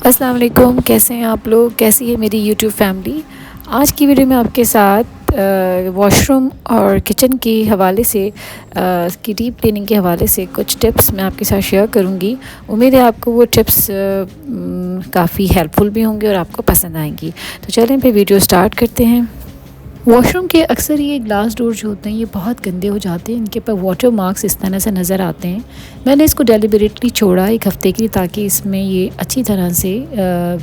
अस्सलाम वालेकुम। कैसे हैं आप लोग? कैसी है मेरी यूट्यूब फैमिली? आज की वीडियो में आपके साथ वॉशरूम और किचन के हवाले से की डीप क्लीनिंग के हवाले से कुछ टिप्स मैं आपके साथ शेयर करूंगी। उम्मीद है आपको वो टिप्स काफ़ी हेल्पफुल भी होंगे और आपको पसंद आएंगी। तो चलें फिर वीडियो स्टार्ट करते हैं। वॉशरूम के अक्सर ये ग्लास डोर जो होते हैं ये बहुत गंदे हो जाते हैं, इनके ऊपर वाटर मार्क्स इस तरह से नज़र आते हैं। मैंने इसको डेलिबरेटली छोड़ा एक हफ़्ते के लिए ताकि इसमें ये अच्छी तरह से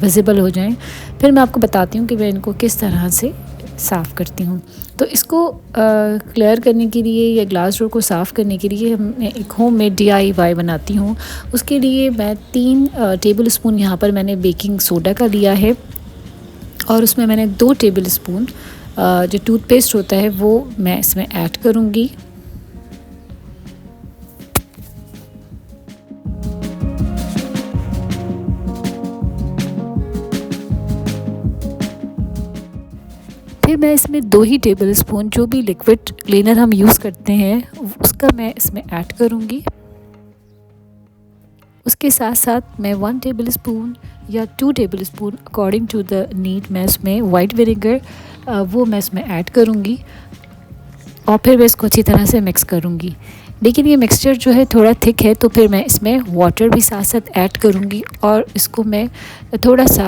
विजिबल हो जाएं। फिर मैं आपको बताती हूँ कि मैं इनको किस तरह से साफ़ करती हूँ। तो इसको क्लियर करने के लिए या ग्लास डोर को साफ़ करने के लिए मैं एक होममेड DIY बनाती हूँ। उसके लिए मैं 3 टेबल स्पून यहाँ पर मैंने बेकिंग सोडा का लिया है और उसमें मैंने 2 टेबल स्पून जो टूथपेस्ट होता है वो मैं इसमें ऐड करूँगी। फिर मैं इसमें 2 ही टेबल स्पून जो भी लिक्विड क्लीनर हम यूज़ करते हैं उसका मैं इसमें ऐड करूँगी। उसके साथ साथ मैं 1 टेबल स्पून या 2 tablespoon according to the need मैं इसमें वाइट विनेगर वो मैं इसमें ऐड करूँगी और फिर मैं इसको अच्छी तरह से मिक्स करूँगी। लेकिन ये मिक्सचर जो है थोड़ा थिक है तो फिर मैं इसमें वाटर भी साथ साथ ऐड करूँगी और इसको मैं थोड़ा सा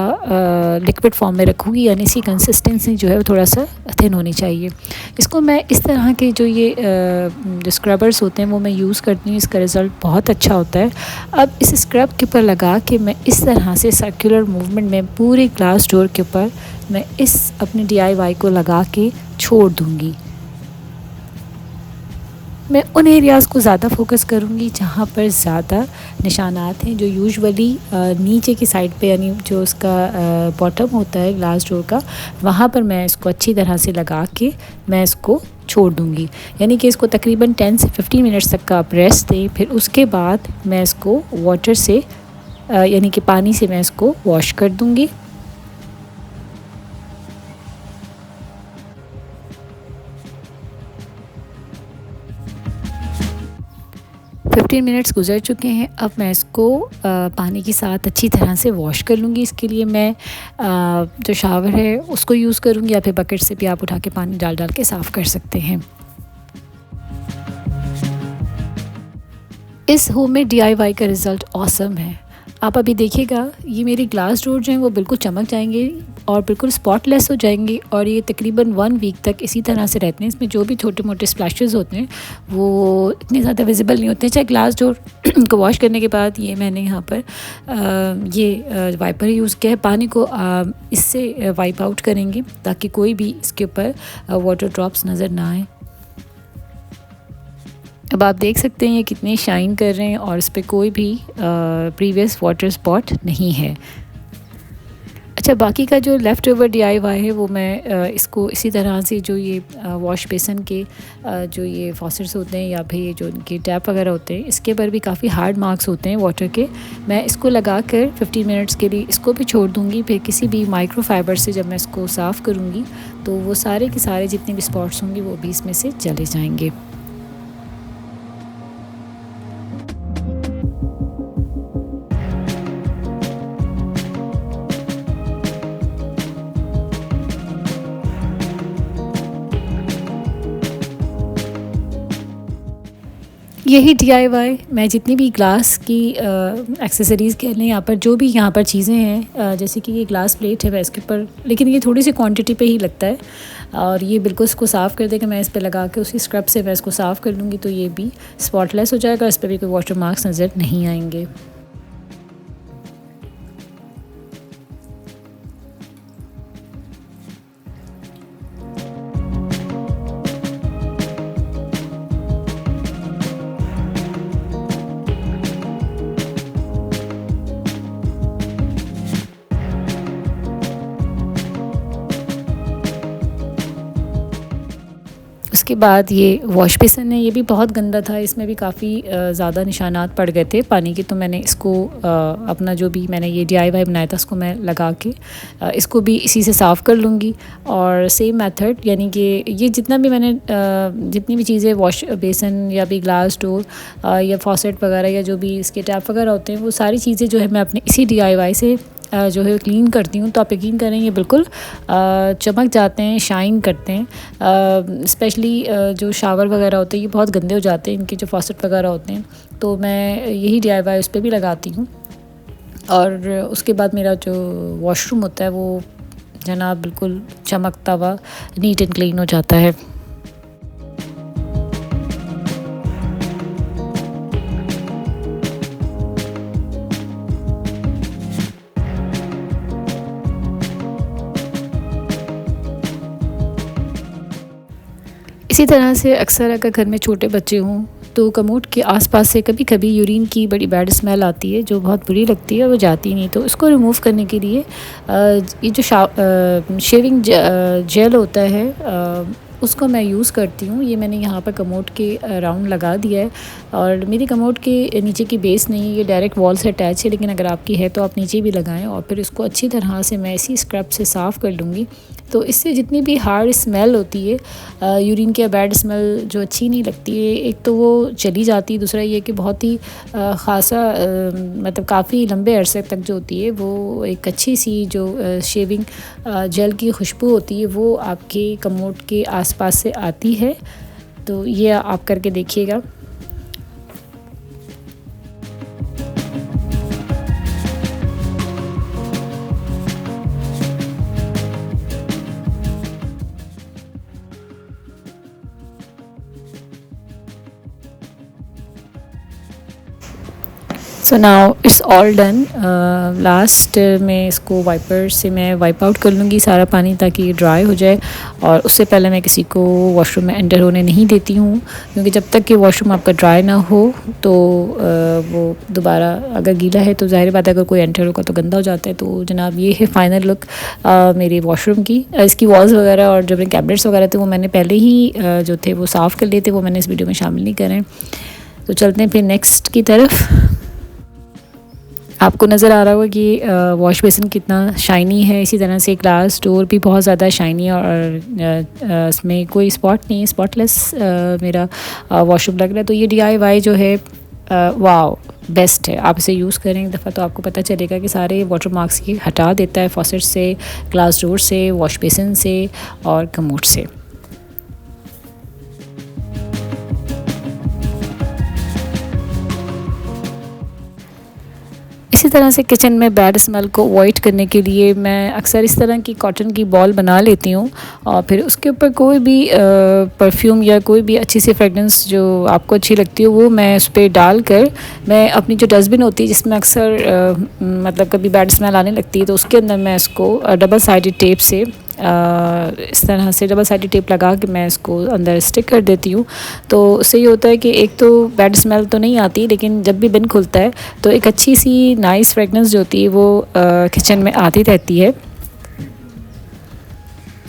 लिक्विड फॉर्म में रखूँगी, यानी इसकी कंसिस्टेंसी जो है वो थोड़ा सा थिन होनी चाहिए। इसको मैं इस तरह के जो स्क्रबर्स होते हैं वो मैं यूज़ करती हूँ, इसका रिज़ल्ट बहुत अच्छा होता है। अब इस स्क्रब के ऊपर लगा के मैं इस तरह से सर्कुलर मूवमेंट में पूरे ग्लास डोर के ऊपर मैं इस अपने DIY को लगा के छोड़ दूँगी। मैं उन एरियाज़ को ज़्यादा फोकस करूँगी जहाँ पर ज़्यादा निशानात हैं, जो यूजुअली नीचे की साइड पे यानी जो उसका बॉटम होता है ग्लास डोर का, वहाँ पर मैं इसको अच्छी तरह से लगा के मैं इसको छोड़ दूँगी। यानी कि इसको तकरीबन 10 से 15 मिनट्स तक का आप रेस्ट दें। फिर उसके बाद मैं इसको वाटर से यानी कि पानी से मैं इसको वॉश कर दूँगी। 15 मिनट्स गुजर चुके हैं। अब मैं इसको पानी के साथ अच्छी तरह से वॉश कर लूँगी। इसके लिए मैं जो शावर है उसको यूज़ करूँगी या फिर बकेट से भी आप उठा के पानी डाल डाल के साफ़ कर सकते हैं। इस होममेड DIY का रिज़ल्ट ऑसम है। आप अभी देखिएगा ये मेरी ग्लास डोर जो हैं वो बिल्कुल चमक जाएंगे और बिल्कुल स्पॉटलेस हो जाएंगे और ये तकरीबन 1 वीक तक इसी तरह से रहते हैं। इसमें जो भी छोटे मोटे स्प्लैशेस होते हैं वो इतने ज़्यादा विजिबल नहीं होते हैं। चाहे ग्लास डोर को वॉश करने के बाद ये मैंने यहाँ पर ये वाइपर यूज़ किया है। पानी को इससे वाइप आउट करेंगे ताकि कोई भी इसके ऊपर वाटर ड्रॉप्स नज़र ना आए। अब आप देख सकते हैं ये कितने शाइन कर रहे हैं और इस पे कोई भी प्रीवियस वाटर स्पॉट नहीं है। अच्छा, बाकी का जो लेफ़्ट ओवर DIY है वो मैं इसको इसी तरह से जो ये वॉश बेसन के जो ये फॉसेट्स होते हैं या फिर ये जो इनके टैप वगैरह होते हैं इसके ऊपर भी काफ़ी हार्ड मार्क्स होते हैं वाटर के। मैं इसको लगा कर 15 मिनट्स के लिए इसको भी छोड़ दूँगी। फिर किसी भी माइक्रोफाइबर से जब मैं इसको साफ़ करूँगी तो वो सारे के सारे जितने भी स्पॉट्स होंगे वो भी इसमें से चले जाएँगे। यही DIY मैं जितनी भी ग्लास की एक्सेसरीज़ कह लें, यहाँ पर जो भी यहाँ पर चीज़ें हैं जैसे कि ये ग्लास प्लेट है मैं इसके ऊपर, लेकिन ये थोड़ी सी क्वांटिटी पे ही लगता है और ये बिल्कुल इसको साफ़ कर देगा। मैं इस पर लगा के उसी स्क्रब से मैं इसको साफ़ कर लूँगी तो ये भी स्पॉटलेस हो जाएगा, इस पर भी कोई वाटर मार्क्स नज़र नहीं आएंगे। उसके बाद ये वॉश बेसन है, ये भी बहुत गंदा था, इसमें भी काफ़ी ज़्यादा निशानात पड़ गए थे पानी के। तो मैंने इसको अपना जो भी मैंने ये DIY बनाया था उसको मैं लगा के इसको भी इसी से साफ़ कर लूँगी। और सेम मेथड यानी कि ये जितना भी मैंने जितनी भी चीज़ें वॉश बेसन या भी ग्लास डोर या फॉसेट वगैरह या जो भी इसके टैप वगैरह होते हैं वो सारी चीज़ें जो है मैं अपने इसी DIY से जो है क्लीन करती हूँ तो आप यकीन करें ये बिल्कुल चमक जाते हैं, शाइन करते हैं। स्पेशली जो शावर वगैरह होते हैं ये बहुत गंदे हो जाते हैं, इनके जो फॉसेट वगैरह होते हैं, तो मैं यही DIY उस पर भी लगाती हूँ। और उसके बाद मेरा जो वॉशरूम होता है वो जनाब बिल्कुल चमकता हुआ नीट एंड क्लीन हो जाता है। इसी तरह से अक्सर अगर घर में छोटे बच्चे हों तो कमोड के आसपास से कभी कभी यूरिन की बड़ी बैड स्मेल आती है जो बहुत बुरी लगती है, वो जाती नहीं। तो इसको रिमूव करने के लिए ये जो शेविंग जेल होता है उसको मैं यूज़ करती हूँ। ये मैंने यहाँ पर कमोड के राउंड लगा दिया है और मेरी कमोड के नीचे की बेस नहीं है, ये डायरेक्ट वॉल से अटैच है, लेकिन अगर आपकी है तो आप नीचे भी लगाएं। और फिर इसको अच्छी तरह से मैं इसी स्क्रब से साफ़ कर लूँगी। तो इससे जितनी भी हार्ड स्मेल होती है यूरिन की बैड स्मेल जो अच्छी नहीं लगती है, एक तो वो चली जाती है, दूसरा ये कि बहुत ही ख़ासा मतलब काफ़ी लंबे अरसे तक जो होती है वो एक अच्छी सी जो शेविंग जेल की खुशबू होती है वो आपके कमोड के आसपास से आती है। तो ये आप करके देखिएगा। So now it's all done. Last में इसको वाइपर से मैं वाइप आउट कर लूँगी सारा पानी ताकि ड्राई हो जाए। और उससे पहले मैं किसी को वॉशरूम में एंटर होने नहीं देती हूँ, क्योंकि जब तक कि वॉशरूम आपका ड्राई ना हो तो वो दोबारा अगर गीला है तो ज़ाहिर बात है अगर कोई एंटर होगा तो गंदा हो जाता है। तो जनाब ये है फ़ाइनल लुक मेरे वॉशरूम की। इसकी वॉल्स वगैरह और जो मेरे कैबिनेट्स वगैरह थे वो मैंने पहले ही जो थे वो साफ़ कर लिए थे, वो मैंने इस वीडियो में शामिल नहीं करें। तो चलते हैं फिर नेक्स्ट की तरफ। आपको नज़र आ रहा होगा कि वॉश बेसिन कितना शाइनी है। इसी तरह से ग्लास डोर भी बहुत ज़्यादा शाइनी है और इसमें कोई स्पॉट नहीं है, स्पॉटलेस मेरा वॉशरूम लग रहा है। तो ये DIY जो है वाओ बेस्ट है। आप इसे यूज़ करें एक दफ़ा तो आपको पता चलेगा कि सारे वाटर मार्क्स ये हटा देता है, फॉसेट से, ग्लास डोर से, वॉश बेसिन से और कमोड से। इसी तरह से किचन में बैड स्मेल को अवॉइड करने के लिए मैं अक्सर इस तरह की कॉटन की बॉल बना लेती हूँ और फिर उसके ऊपर कोई भी परफ्यूम या कोई भी अच्छी सी फ्रेगरेंस जो आपको अच्छी लगती हो वो मैं उस पर डाल कर मैं अपनी जो डस्टबिन होती है जिसमें अक्सर मतलब कभी बैड स्मेल आने लगती है तो उसके अंदर मैं इसको डबल साइडेड टेप से इस तरह से डबल साइडेड टेप लगा के मैं इसको अंदर स्टिक कर देती हूँ। तो उससे ये होता है कि एक तो बैड स्मेल तो नहीं आती, लेकिन जब भी बिन खुलता है तो एक अच्छी सी नाइस फ्रेगनेंस जो होती है वो किचन में आती रहती है।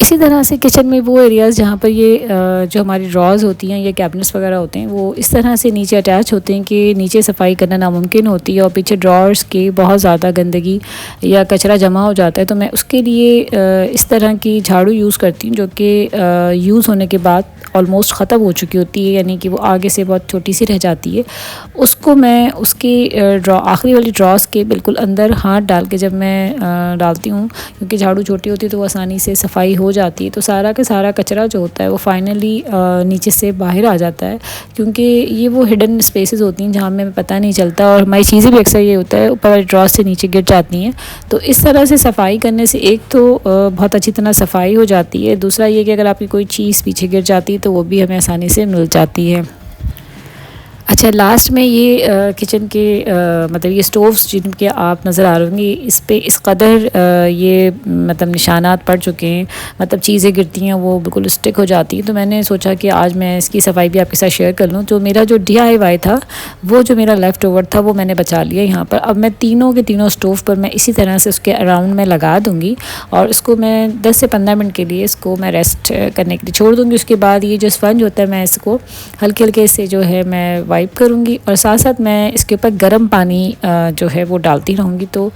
इसी तरह से किचन में वो एरियाज़ जहाँ पर ये जो हमारी ड्रॉज़ होती हैं या कैबिनेट्स वगैरह होते हैं वो इस तरह से नीचे अटैच होते हैं कि नीचे सफाई करना नामुमकिन होती है और पीछे ड्रॉर्स के बहुत ज़्यादा गंदगी या कचरा जमा हो जाता है। तो मैं उसके लिए इस तरह की झाड़ू यूज़ करती हूँ जो कि यूज़ होने के बाद ऑलमोस्ट ख़त्म हो चुकी होती है, यानी कि वो आगे से बहुत छोटी सी रह जाती है। उसको मैं उसके आखिरी वाली ड्रॉस के बिल्कुल अंदर हाथ डाल के जब मैं डालती हूँ, क्योंकि झाड़ू छोटी होती है तो वो आसानी से सफाई हो जाती है, तो सारा का सारा कचरा जो होता है वो फाइनली नीचे से बाहर आ जाता है। क्योंकि ये वो हिडन स्पेसेस होती हैं जहाँ में पता नहीं चलता और हमारी चीज़ें भी अक्सर ये होता है ऊपर वाली ड्रॉस से नीचे गिर जाती हैं। तो इस तरह से सफाई करने से एक तो बहुत अच्छी तरह सफाई हो जाती है, दूसरा ये कि अगर आपकी कोई चीज़ पीछे गिर जाती है तो वो भी हमें आसानी से मिल जाती है। अच्छा, लास्ट में ये किचन के मतलब ये स्टोव्स जिनके आप नज़र आ रहे होंगे इस पे इस कदर ये मतलब निशानात पड़ चुके हैं, मतलब चीज़ें गिरती हैं वो बिल्कुल स्टिक हो जाती हैं। तो मैंने सोचा कि आज मैं इसकी सफाई भी आपके साथ शेयर कर लूँ। तो मेरा जो DIY था वो जो मेरा लेफ़्ट ओवर था वो मैंने बचा लिया यहाँ पर। अब मैं तीनों के तीनों स्टोव पर मैं इसी तरह से उसके अराउंड में लगा दूँगी और इसको मैं 10 से 15 मिनट के लिए इसको मैं रेस्ट करने के लिए छोड़ दूँगी। उसके बाद ये जो स्पंज होता है मैं इसको हल्के हल्के से जो है मैं वाइप करूँगी और साथ साथ मैं इसके ऊपर गर्म पानी जो है वो डालती रहूँगी। तो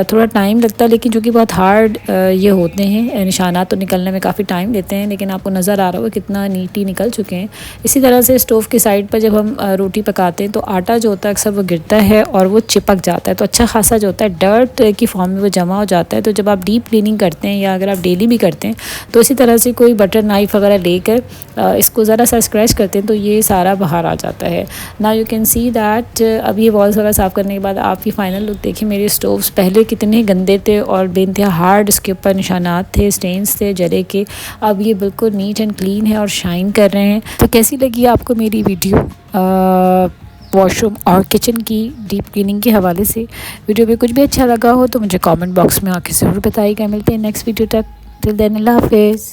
थोड़ा टाइम लगता है, लेकिन जो कि बहुत हार्ड ये होते हैं, निशानात तो निकलने में काफ़ी टाइम लेते हैं, लेकिन आपको नज़र आ रहा होगा कितना नीटी निकल चुके हैं। इसी तरह से स्टोव की साइड पर जब हम रोटी पकाते हैं तो आटा जो होता है अक्सर वो गिरता है और वो चिपक जाता है, तो अच्छा खासा जो होता है डर्ट की फॉर्म में वो जमा हो जाता है। तो जब आप डीप क्लीनिंग करते हैं या अगर आप डेली भी करते हैं तो इसी तरह से कोई बटर नाइफ़ वगैरह लेकर इसको ज़रा सा स्क्रैच करते हैं तो ये सारा बाहर आ जाता है। Now you can see that अब ये वॉल्स वगैरह साफ़ करने के बाद आप ये फाइनल लुक देखिए। मेरे स्टोव्स पहले कितने गंदे थे और बेइंतहा हार्ड इसके ऊपर निशानात थे, स्टेन्स थे जले के। अब ये बिल्कुल नीट एंड क्लीन है और शाइन कर रहे हैं। तो कैसी लगी आपको मेरी वीडियो वॉशरूम और किचन की डीप क्लीनिंग के हवाले से? वीडियो में कुछ भी अच्छा लगा हो तो मुझे कमेंट बॉक्स में आके ज़रूर बताइएगा। मिलते हैं नेक्स्ट वीडियो तक। टिल देन अल्लाह हाफ़िज़।